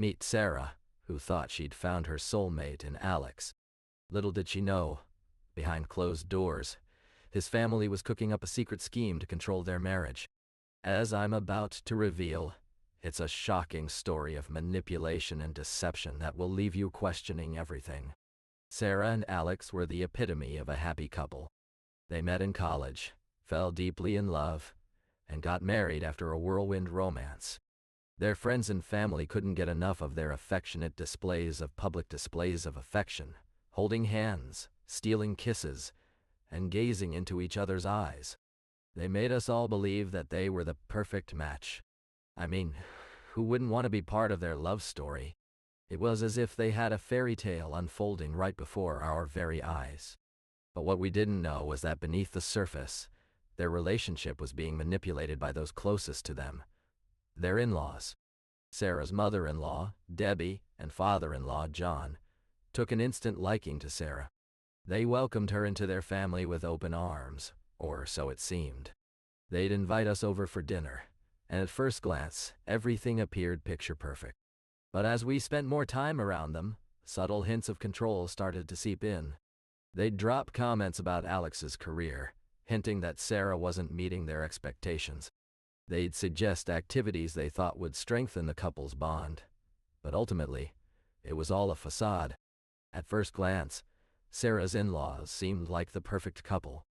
Meet Sarah, who thought she'd found her soulmate in Alex. Little did she know, behind closed doors, his family was cooking up a secret scheme to control their marriage. As I'm about to reveal, it's a shocking story of manipulation and deception that will leave you questioning everything. Sarah and Alex were the epitome of a happy couple. They met in college, fell deeply in love, and got married after a whirlwind romance. Their friends and family couldn't get enough of their affectionate public displays of affection, holding hands, stealing kisses, and gazing into each other's eyes. They made us all believe that they were the perfect match. I mean, who wouldn't want to be part of their love story? It was as if they had a fairy tale unfolding right before our very eyes. But what we didn't know was that beneath the surface, their relationship was being manipulated by those closest to them, their in-laws. Sarah's mother-in-law, Debbie, and father-in-law, John, took an instant liking to Sarah. They welcomed her into their family with open arms, or so it seemed. They'd invite us over for dinner, and at first glance, everything appeared picture-perfect. But as we spent more time around them, subtle hints of control started to seep in. They'd drop comments about Alex's career, hinting that Sarah wasn't meeting their expectations. They'd suggest activities they thought would strengthen the couple's bond. But ultimately, it was all a facade. At first glance, Sarah's in-laws seemed like the perfect couple.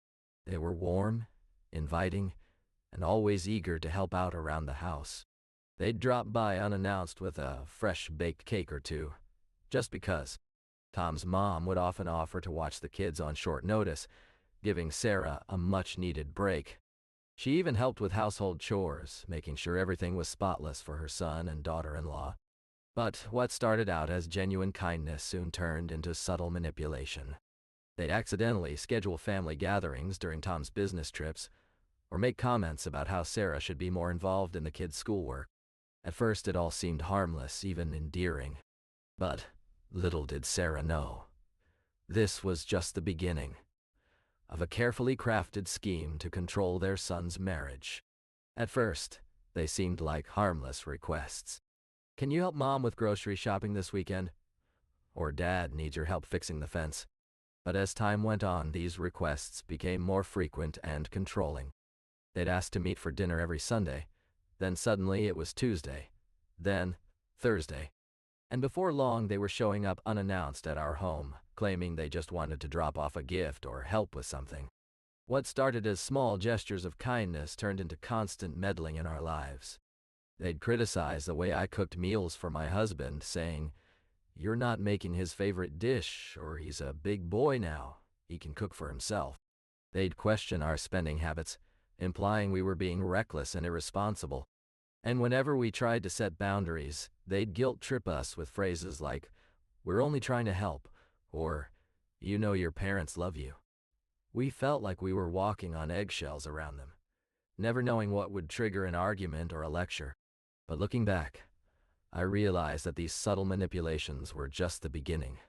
They were warm, inviting, and always eager to help out around the house. They'd drop by unannounced with a fresh baked cake or two, just because. Tom's mom would often offer to watch the kids on short notice, giving Sarah a much-needed break. She even helped with household chores, making sure everything was spotless for her son and daughter-in-law. But what started out as genuine kindness soon turned into subtle manipulation. They'd accidentally schedule family gatherings during Tom's business trips, or make comments about how Sarah should be more involved in the kids' schoolwork. At first it all seemed harmless, even endearing. But little did Sarah know, this was just the beginning of a carefully crafted scheme to control their son's marriage. At first, they seemed like harmless requests. "Can you help Mom with grocery shopping this weekend?" Or "Dad needs your help fixing the fence." But as time went on, these requests became more frequent and controlling. They'd ask to meet for dinner every Sunday, then suddenly it was Tuesday, then Thursday. And before long they were showing up unannounced at our home, claiming they just wanted to drop off a gift or help with something. What started as small gestures of kindness turned into constant meddling in our lives. They'd criticize the way I cooked meals for my husband, saying, "You're not making his favorite dish, or he's a big boy now, he can cook for himself." They'd question our spending habits, implying we were being reckless and irresponsible. And whenever we tried to set boundaries, they'd guilt-trip us with phrases like, "We're only trying to help," or, "You know your parents love you." We felt like we were walking on eggshells around them, never knowing what would trigger an argument or a lecture. But looking back, I realized that these subtle manipulations were just the beginning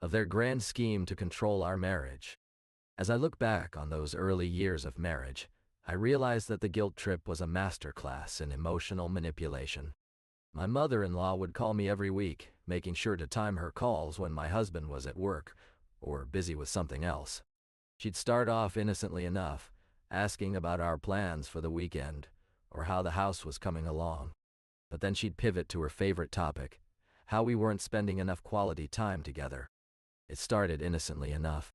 of their grand scheme to control our marriage. As I look back on those early years of marriage, I realized that the guilt trip was a masterclass in emotional manipulation. My mother-in-law would call me every week, making sure to time her calls when my husband was at work or busy with something else. She'd start off innocently enough, asking about our plans for the weekend or how the house was coming along. But then she'd pivot to her favorite topic, how we weren't spending enough quality time together. It started innocently enough.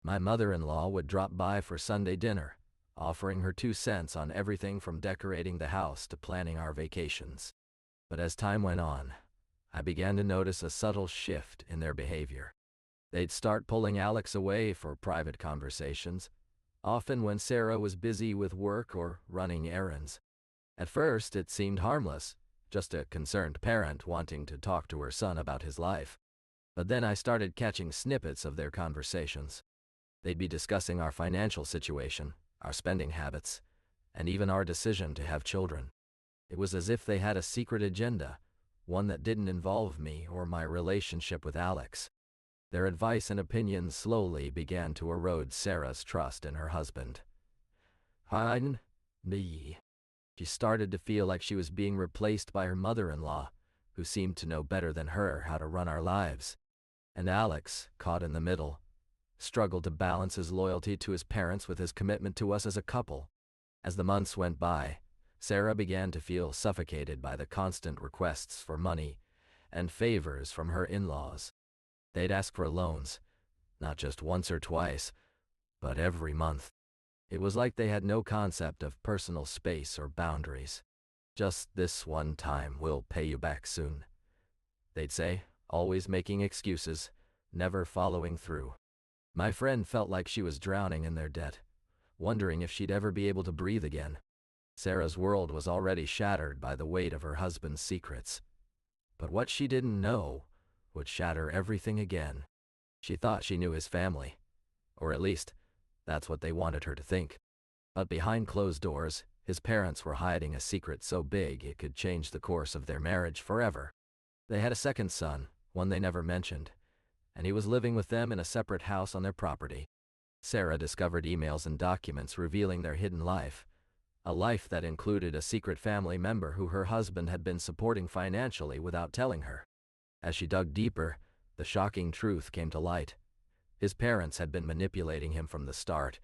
My mother-in-law would drop by for Sunday dinner, offering her 2 cents on everything from decorating the house to planning our vacations. But as time went on, I began to notice a subtle shift in their behavior. They'd start pulling Alex away for private conversations, often when Sarah was busy with work or running errands. At first, it seemed harmless, just a concerned parent wanting to talk to her son about his life. But then I started catching snippets of their conversations. They'd be discussing our financial situation, our spending habits, and even our decision to have children. It was as if they had a secret agenda, one that didn't involve me or my relationship with Alex. Their advice and opinions slowly began to erode Sarah's trust in her husband. Me. She started to feel like she was being replaced by her mother-in-law, who seemed to know better than her how to run our lives. And Alex, caught in the middle, struggled to balance his loyalty to his parents with his commitment to us as a couple. As the months went by, Sarah began to feel suffocated by the constant requests for money and favors from her in-laws. They'd ask for loans, not just once or twice, but every month. It was like they had no concept of personal space or boundaries. "Just this one time, we'll pay you back soon," they'd say, always making excuses, never following through. My friend felt like she was drowning in their debt, wondering if she'd ever be able to breathe again. Sarah's world was already shattered by the weight of her husband's secrets. But what she didn't know would shatter everything again. She thought she knew his family, or at least, that's what they wanted her to think. But behind closed doors, his parents were hiding a secret so big it could change the course of their marriage forever. They had a second son, one they never mentioned, and he was living with them in a separate house on their property. Sarah discovered emails and documents revealing their hidden life, a life that included a secret family member who her husband had been supporting financially without telling her. As she dug deeper, the shocking truth came to light. His parents had been manipulating him from the start,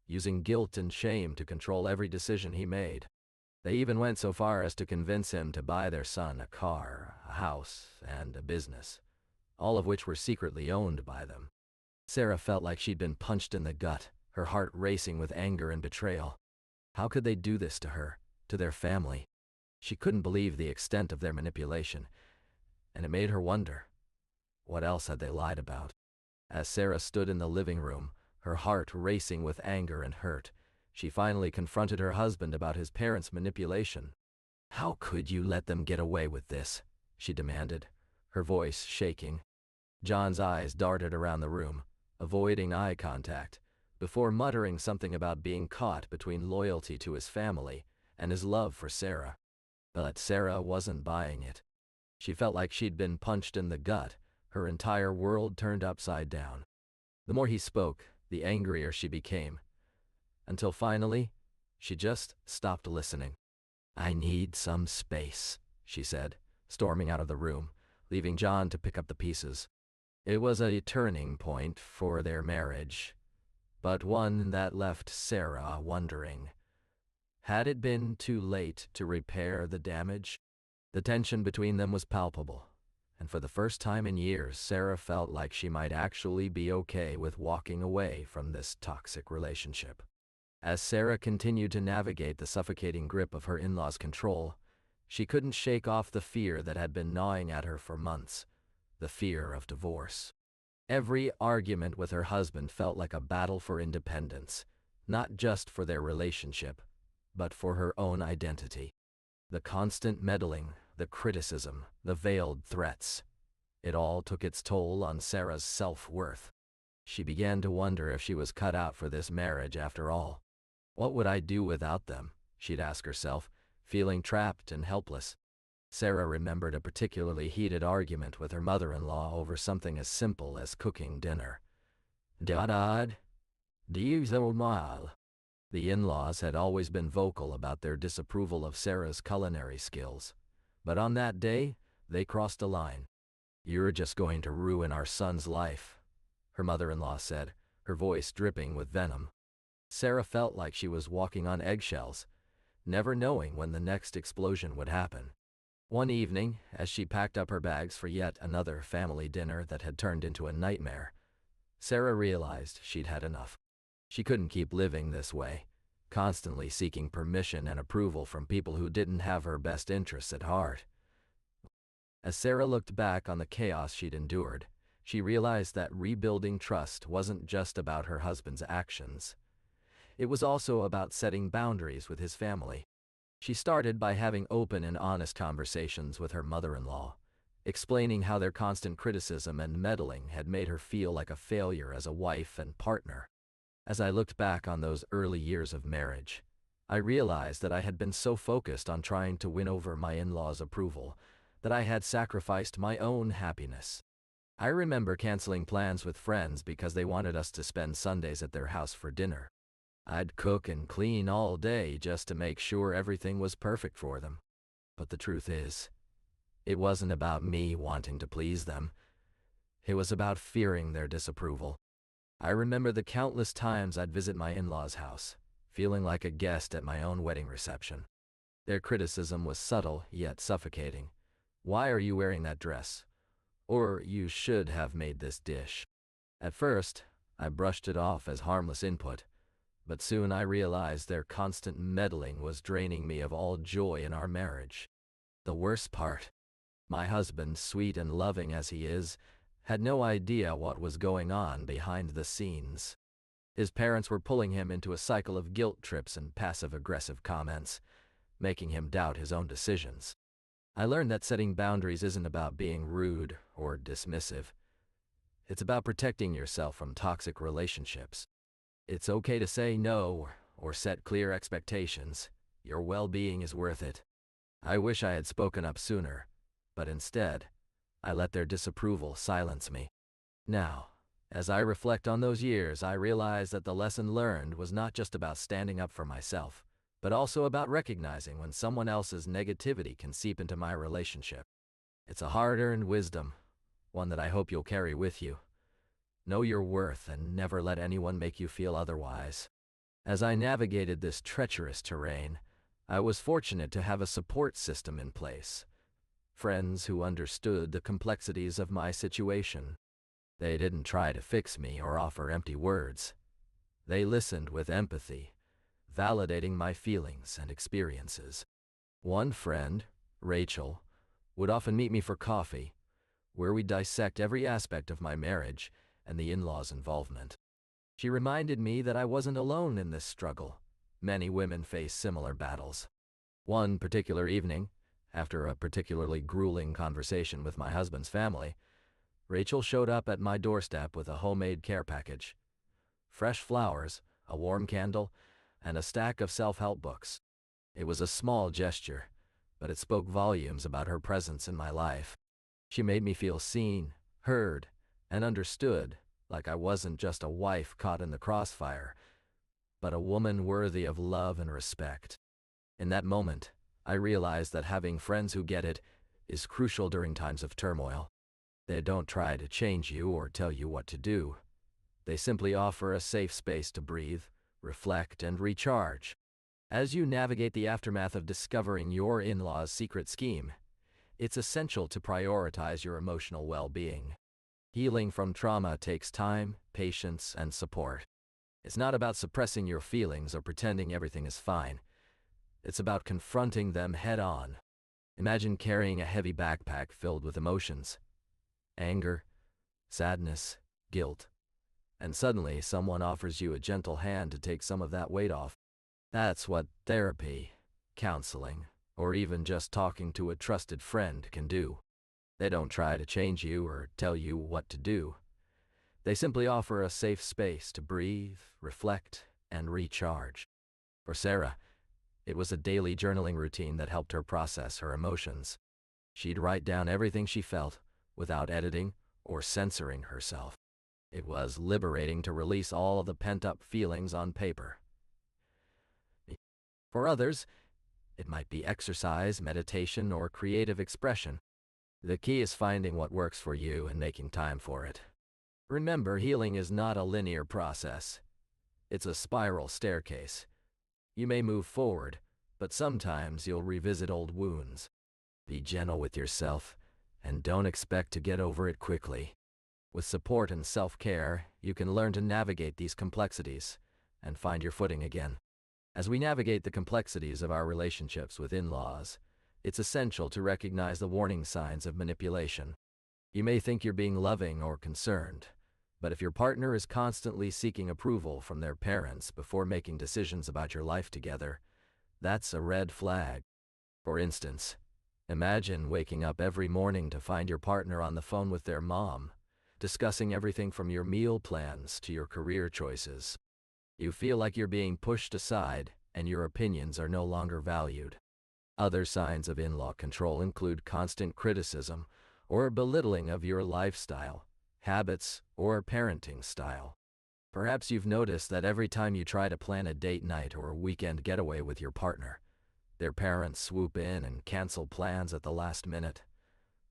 using guilt and shame to control every decision he made. They even went so far as to convince him to buy their son a car, a house, and a business, all of which were secretly owned by them. Sarah felt like she'd been punched in the gut, her heart racing with anger and betrayal. How could they do this to her, to their family? She couldn't believe the extent of their manipulation, and it made her wonder, what else had they lied about? As Sarah stood in the living room, her heart racing with anger and hurt, she finally confronted her husband about his parents' manipulation. "How could you let them get away with this?" she demanded, her voice shaking. John's eyes darted around the room, avoiding eye contact, before muttering something about being caught between loyalty to his family and his love for Sarah. But Sarah wasn't buying it. She felt like she'd been punched in the gut, her entire world turned upside down. The more he spoke, the angrier she became, until finally, she just stopped listening. "I need some space," she said, storming out of the room, leaving John to pick up the pieces. It was a turning point for their marriage, but one that left Sarah wondering, had it been too late to repair the damage? The tension between them was palpable, and for the first time in years, Sarah felt like she might actually be okay with walking away from this toxic relationship. As Sarah continued to navigate the suffocating grip of her in-laws' control, she couldn't shake off the fear that had been gnawing at her for months, the fear of divorce. Every argument with her husband felt like a battle for independence, not just for their relationship, but for her own identity. The constant meddling, the criticism, the veiled threats, it all took its toll on Sarah's self-worth. She began to wonder if she was cut out for this marriage after all. What would I do without them? She'd ask herself, feeling trapped and helpless. Sarah remembered a particularly heated argument with her mother-in-law over something as simple as cooking dinner. "Dad, do you smile?" The in-laws had always been vocal about their disapproval of Sarah's culinary skills, but on that day, they crossed a line. "You're just going to ruin our son's life," her mother-in-law said, her voice dripping with venom. Sarah felt like she was walking on eggshells, never knowing when the next explosion would happen. One evening, as she packed up her bags for yet another family dinner that had turned into a nightmare, Sarah realized she'd had enough. She couldn't keep living this way, constantly seeking permission and approval from people who didn't have her best interests at heart. As Sarah looked back on the chaos she'd endured, she realized that rebuilding trust wasn't just about her husband's actions. It was also about setting boundaries with his family. She started by having open and honest conversations with her mother-in-law, explaining how their constant criticism and meddling had made her feel like a failure as a wife and partner. As I looked back on those early years of marriage, I realized that I had been so focused on trying to win over my in-laws' approval that I had sacrificed my own happiness. I remember canceling plans with friends because they wanted us to spend Sundays at their house for dinner. I'd cook and clean all day just to make sure everything was perfect for them. But the truth is, It wasn't about me wanting to please them. It was about fearing their disapproval. I remember the countless times I'd visit my in-laws' house, feeling like a guest at my own wedding reception. Their criticism was subtle yet suffocating. Why are you wearing that dress? Or you should have made this dish. At first, I brushed it off as harmless input, but soon I realized their constant meddling was draining me of all joy in our marriage. The worst part, my husband, sweet and loving as he is, had no idea what was going on behind the scenes. His parents were pulling him into a cycle of guilt trips and passive-aggressive comments, making him doubt his own decisions. I learned that setting boundaries isn't about being rude or dismissive. It's about protecting yourself from toxic relationships. It's okay to say no or set clear expectations. Your well-being is worth it. I wish I had spoken up sooner, but instead, I let their disapproval silence me. Now, as I reflect on those years, I realize that the lesson learned was not just about standing up for myself, but also about recognizing when someone else's negativity can seep into my relationship. It's a hard-earned wisdom, one that I hope you'll carry with you. Know your worth and never let anyone make you feel otherwise. As I navigated this treacherous terrain, I was fortunate to have a support system in place. Friends who understood the complexities of my situation. They didn't try to fix me or offer empty words. They listened with empathy, validating my feelings and experiences. One friend, Rachel, would often meet me for coffee, where we'd dissect every aspect of my marriage and the in-laws' involvement. She reminded me that I wasn't alone in this struggle. Many women face similar battles. One particular evening, after a particularly grueling conversation with my husband's family, Rachel showed up at my doorstep with a homemade care package. Fresh flowers, a warm candle, and a stack of self-help books. It was a small gesture, but it spoke volumes about her presence in my life. She made me feel seen, heard, and understood, like I wasn't just a wife caught in the crossfire, but a woman worthy of love and respect. In that moment, I realized that having friends who get it is crucial during times of turmoil. They don't try to change you or tell you what to do. They simply offer a safe space to breathe, reflect, and recharge. As you navigate the aftermath of discovering your in-laws' secret scheme, it's essential to prioritize your emotional well-being. Healing from trauma takes time, patience, and support. It's not about suppressing your feelings or pretending everything is fine. It's about confronting them head-on. Imagine carrying a heavy backpack filled with emotions, anger, sadness, guilt, and suddenly someone offers you a gentle hand to take some of that weight off. That's what therapy, counseling, or even just talking to a trusted friend can do. They don't try to change you or tell you what to do. They simply offer a safe space to breathe, reflect, and recharge. For Sarah, it was a daily journaling routine that helped her process her emotions. She'd write down everything she felt, without editing or censoring herself. It was liberating to release all of the pent-up feelings on paper. For others, it might be exercise, meditation, or creative expression. The key is finding what works for you and making time for it. Remember, healing is not a linear process. It's a spiral staircase. You may move forward, but sometimes you'll revisit old wounds. Be gentle with yourself, and don't expect to get over it quickly. With support and self-care, you can learn to navigate these complexities and find your footing again. As we navigate the complexities of our relationships with in-laws, it's essential to recognize the warning signs of manipulation. You may think you're being loving or concerned, but if your partner is constantly seeking approval from their parents before making decisions about your life together, that's a red flag. For instance, imagine waking up every morning to find your partner on the phone with their mom, discussing everything from your meal plans to your career choices. You feel like you're being pushed aside and your opinions are no longer valued. Other signs of in-law control include constant criticism or belittling of your lifestyle, habits, or parenting style. Perhaps you've noticed that every time you try to plan a date night or a weekend getaway with your partner, their parents swoop in and cancel plans at the last minute.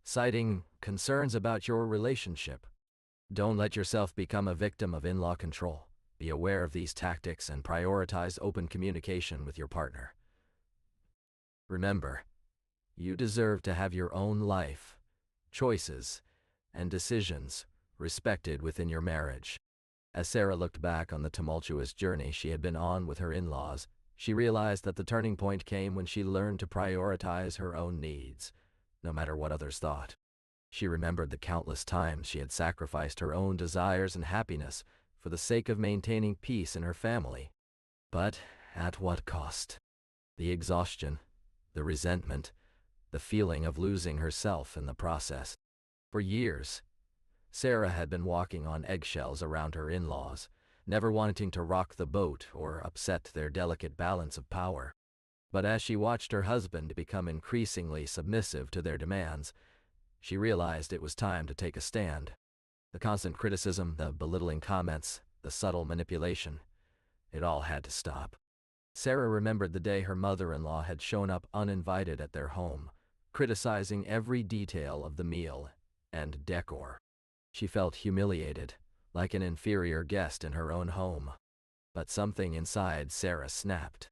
citing concerns about your relationship. Don't let yourself become a victim of in-law control. Be aware of these tactics and prioritize open communication with your partner. Remember, you deserve to have your own life, choices, and decisions respected within your marriage. As Sarah looked back on the tumultuous journey she had been on with her in-laws, she realized that the turning point came when she learned to prioritize her own needs, no matter what others thought. She remembered the countless times she had sacrificed her own desires and happiness for the sake of maintaining peace in her family. But at what cost? The exhaustion, the resentment, the feeling of losing herself in the process. For years, Sarah had been walking on eggshells around her in-laws, never wanting to rock the boat or upset their delicate balance of power. But as she watched her husband become increasingly submissive to their demands, she realized it was time to take a stand. The constant criticism, the belittling comments, the subtle manipulation, it all had to stop. Sarah remembered the day her mother-in-law had shown up uninvited at their home, criticizing every detail of the meal and decor. She felt humiliated, like an inferior guest in her own home. But something inside Sarah snapped.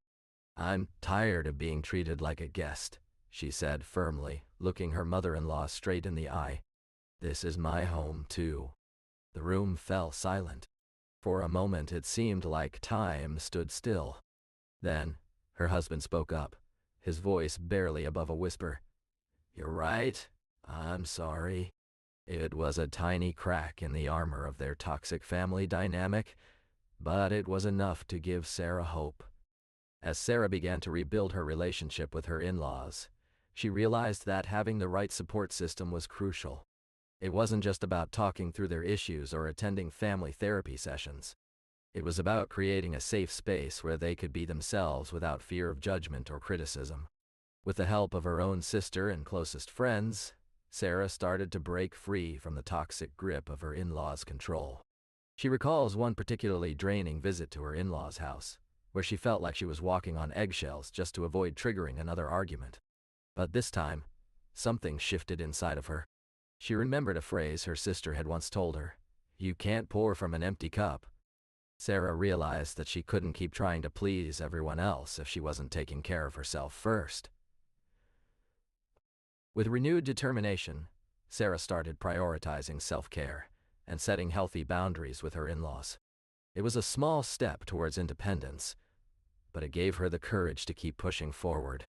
"I'm tired of being treated like a guest," she said firmly, looking her mother-in-law straight in the eye. "This is my home, too." The room fell silent. For a moment it seemed like time stood still. Then, her husband spoke up, his voice barely above a whisper. "You're right. I'm sorry." It was a tiny crack in the armor of their toxic family dynamic, but it was enough to give Sarah hope. As Sarah began to rebuild her relationship with her in-laws, she realized that having the right support system was crucial. It wasn't just about talking through their issues or attending family therapy sessions. It was about creating a safe space where they could be themselves without fear of judgment or criticism. With the help of her own sister and closest friends, Sarah started to break free from the toxic grip of her in-laws' control. She recalls one particularly draining visit to her in-laws' house, where she felt like she was walking on eggshells just to avoid triggering another argument. But this time, something shifted inside of her. She remembered a phrase her sister had once told her: "You can't pour from an empty cup." Sarah realized that she couldn't keep trying to please everyone else if she wasn't taking care of herself first. With renewed determination, Sarah started prioritizing self-care and setting healthy boundaries with her in-laws. It was a small step towards independence, but it gave her the courage to keep pushing forward.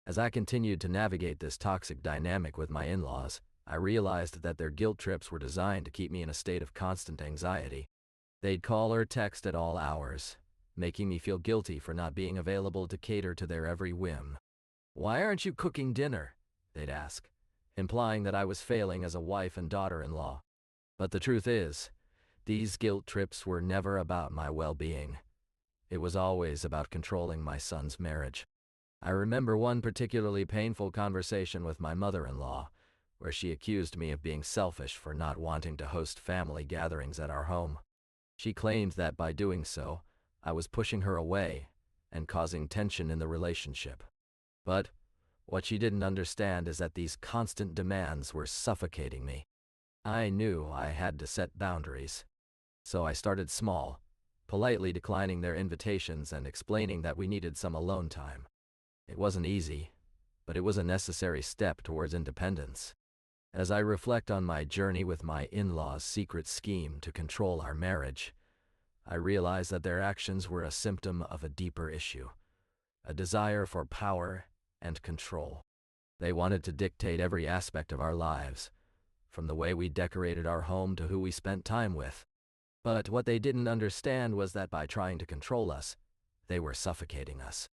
As I continued to navigate this toxic dynamic with my in-laws, I realized that their guilt trips were designed to keep me in a state of constant anxiety. They'd call or text at all hours, making me feel guilty for not being available to cater to their every whim. "Why aren't you cooking dinner?" they'd ask, implying that I was failing as a wife and daughter-in-law. But the truth is, these guilt trips were never about my well-being. It was always about controlling my son's marriage. I remember one particularly painful conversation with my mother-in-law, where she accused me of being selfish for not wanting to host family gatherings at our home. She claimed that by doing so, I was pushing her away and causing tension in the relationship. But what she didn't understand is that these constant demands were suffocating me. I knew I had to set boundaries. So I started small, politely declining their invitations and explaining that we needed some alone time. It wasn't easy, but it was a necessary step towards independence. As I reflect on my journey with my in-laws' secret scheme to control our marriage, I realize that their actions were a symptom of a deeper issue, a desire for power and control. They wanted to dictate every aspect of our lives, from the way we decorated our home to who we spent time with. But what they didn't understand was that by trying to control us, they were suffocating us.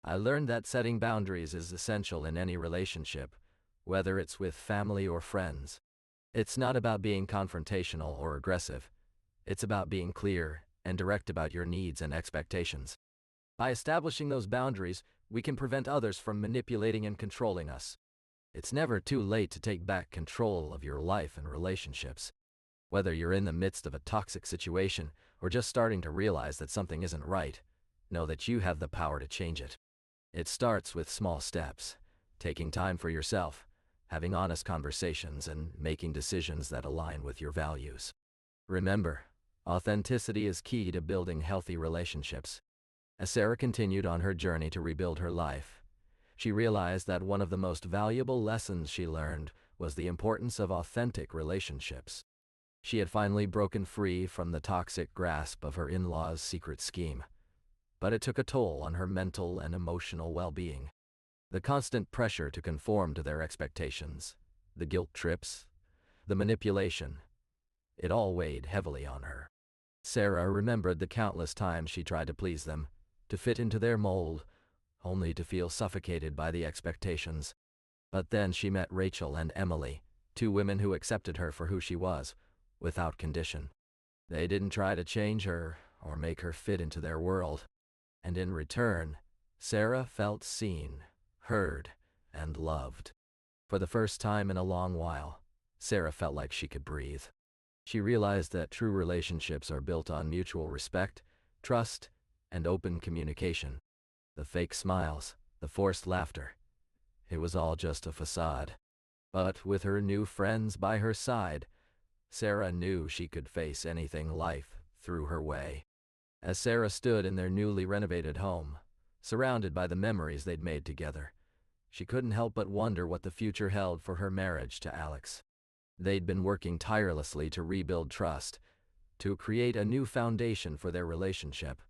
I learned that setting boundaries is essential in any relationship, whether it's with family or friends. It's not about being confrontational or aggressive. It's about being clear and direct about your needs and expectations. By establishing those boundaries, we can prevent others from manipulating and controlling us. It's never too late to take back control of your life and relationships. Whether you're in the midst of a toxic situation or just starting to realize that something isn't right, know that you have the power to change it. It starts with small steps, taking time for yourself, having honest conversations, and making decisions that align with your values. Remember, authenticity is key to building healthy relationships. As Sarah continued on her journey to rebuild her life, she realized that one of the most valuable lessons she learned was the importance of authentic relationships. She had finally broken free from the toxic grasp of her in-laws' secret scheme, but it took a toll on her mental and emotional well-being. The constant pressure to conform to their expectations, the guilt trips, the manipulation, it all weighed heavily on her. Sarah remembered the countless times she tried to please them, to fit into their mold, only to feel suffocated by the expectations. But then she met Rachel and Emily, two women who accepted her for who she was, without condition. They didn't try to change her or make her fit into their world. And in return, Sarah felt seen, heard, and loved. For the first time in a long while, Sarah felt like she could breathe. She realized that true relationships are built on mutual respect, trust, and open communication. The fake smiles, the forced laughter, it was all just a facade. But with her new friends by her side, Sarah knew she could face anything life threw her way. As Sarah stood in their newly renovated home, surrounded by the memories they'd made together, she couldn't help but wonder what the future held for her marriage to Alex. They'd been working tirelessly to rebuild trust, to create a new foundation for their relationship.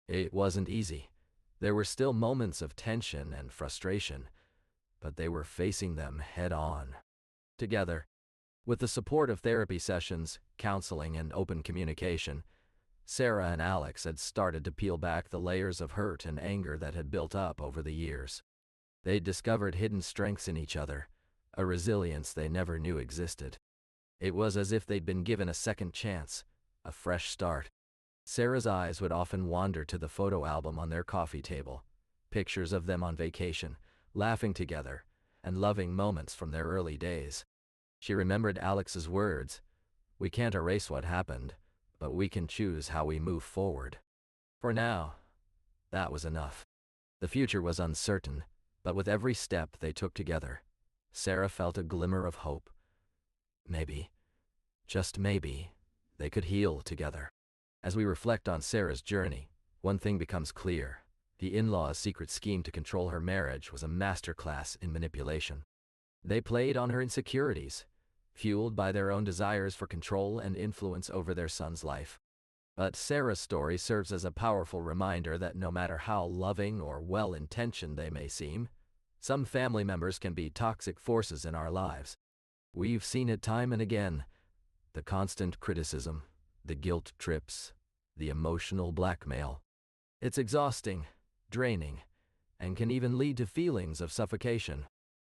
It wasn't easy. There were still moments of tension and frustration, but they were facing them head-on. Together, with the support of therapy sessions, counseling, and open communication, Sarah and Alex had started to peel back the layers of hurt and anger that had built up over the years. They'd discovered hidden strengths in each other, a resilience they never knew existed. It was as if they'd been given a second chance, a fresh start. Sarah's eyes would often wander to the photo album on their coffee table, pictures of them on vacation, laughing together, and loving moments from their early days. She remembered Alex's words, "We can't erase what happened, but we can choose how we move forward." For now, that was enough. The future was uncertain, but with every step they took together, Sarah felt a glimmer of hope. Maybe, just maybe, they could heal together. As we reflect on Sarah's journey, one thing becomes clear. The in-laws' secret scheme to control her marriage was a masterclass in manipulation. They played on her insecurities, fueled by their own desires for control and influence over their son's life. But Sarah's story serves as a powerful reminder that no matter how loving or well-intentioned they may seem, some family members can be toxic forces in our lives. We've seen it time and again. The constant criticism, the guilt trips, the emotional blackmail. It's exhausting, draining, and can even lead to feelings of suffocation.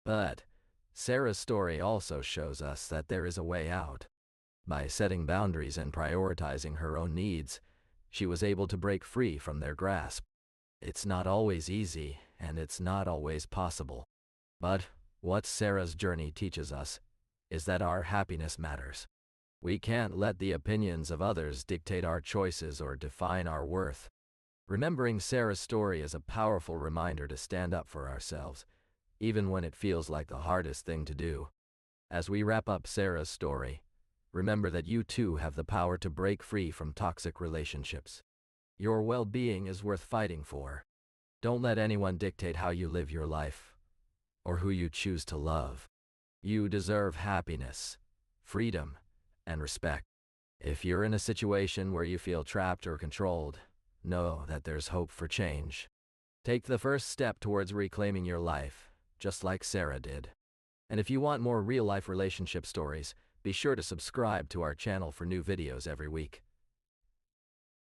But Sarah's story also shows us that there is a way out. By setting boundaries and prioritizing her own needs, she was able to break free from their grasp. It's not always easy, and it's not always possible. But what Sarah's journey teaches us is that our happiness matters. We can't let the opinions of others dictate our choices or define our worth. Remembering Sarah's story is a powerful reminder to stand up for ourselves, even when it feels like the hardest thing to do. As we wrap up Sarah's story, remember that you too have the power to break free from toxic relationships. Your well-being is worth fighting for. Don't let anyone dictate how you live your life, or who you choose to love. You deserve happiness, freedom, and respect. If you're in a situation where you feel trapped or controlled, know that there's hope for change. Take the first step towards reclaiming your life, just like Sarah did. And if you want more real-life relationship stories, be sure to subscribe to our channel for new videos every week.